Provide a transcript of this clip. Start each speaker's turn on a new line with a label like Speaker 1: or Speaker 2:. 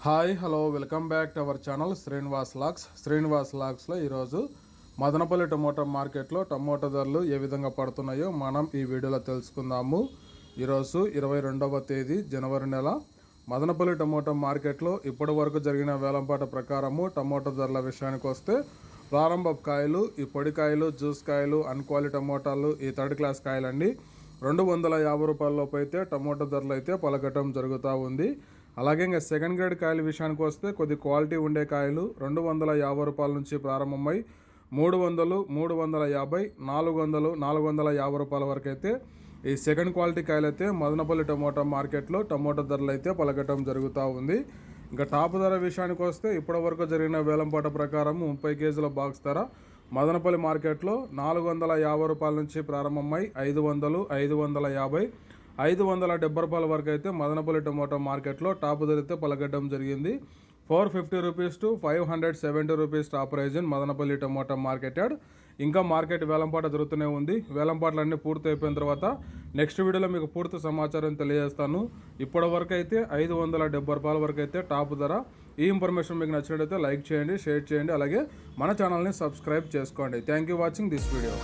Speaker 1: Hi hello welcome back to our channel Srinivas లాగ్స్లో ఈరోజు Madanapalle tomato మార్కెట్లో టమోటా ధరలు ఏ విధంగా పడుతున్నాయో మనం ఈ వీడియోలో తెలుసుకుందాము. ఈరోజు 22వ తేదీ జనవరి నెల మదనపల్లి టమోటా మార్కెట్లో ఇప్పటి వరకు జరిగిన వేలంపాట ప్రకారము టమోటా ధరల విషయానికి వస్తే ప్రారంభ కాయలు, ఈ పొడి కాయలు, జ్యూస్ కాయలు, అన్క్వాలిటీ టమోటాలు, ఈ థర్డ్ క్లాస్ కాయలండి 250 రూపాయలలోపు అయితే టమోటా ధరలు అయితే పలకటం జరుగుతూ ఉంది. అలాగే ఇంకా సెకండ్ గ్రేడ్ కాయల విషయానికి వస్తే కొద్ది క్వాలిటీ ఉండే కాయలు 250 రూపాయల నుంచి ప్రారంభమై 300, 350, 400, 450 రూపాయల వరకు అయితే ఈ సెకండ్ క్వాలిటీ కాయలు అయితే మదనపల్లి టమోటా మార్కెట్లో టమోటా ధరలు అయితే పలకటం జరుగుతూ ఉంది. ఇంకా టాప్ ధర విషయానికి వస్తే ఇప్పటి వరకు జరిగిన వేలంపాట ప్రకారం 30 కేజీల బాక్స్ ధర మదనపల్లి మార్కెట్లో 450 రూపాయల నుంచి ప్రారంభమై 500, 550, 570 రూపాయల వరకు అయితే మదనపల్లి టమోటా మార్కెట్లో టాప్ ధర అయితే పలకడం జరిగింది. 450 rupees to 570 rupees top prize in Madanapalle tomato market yard. ఇంకా మార్కెట్ వేలంపాట జరుగుతూనే ఉంది. వేలంపాటలన్నీ పూర్తి అయిపోయిన తర్వాత నెక్స్ట్ వీడియోలో మీకు పూర్తి సమాచారం తెలియజేస్తాను. ఇప్పటి వరకు అయితే 570 రూపాయల వరకు అయితే టాప్ ధర. ఈ ఇన్ఫర్మేషన్ మీకు నచ్చినట్లయితే లైక్ చేయండి, షేర్ చేయండి, అలాగే మన ఛానల్ని సబ్స్క్రైబ్ చేసుకోండి. Thank you watching this video.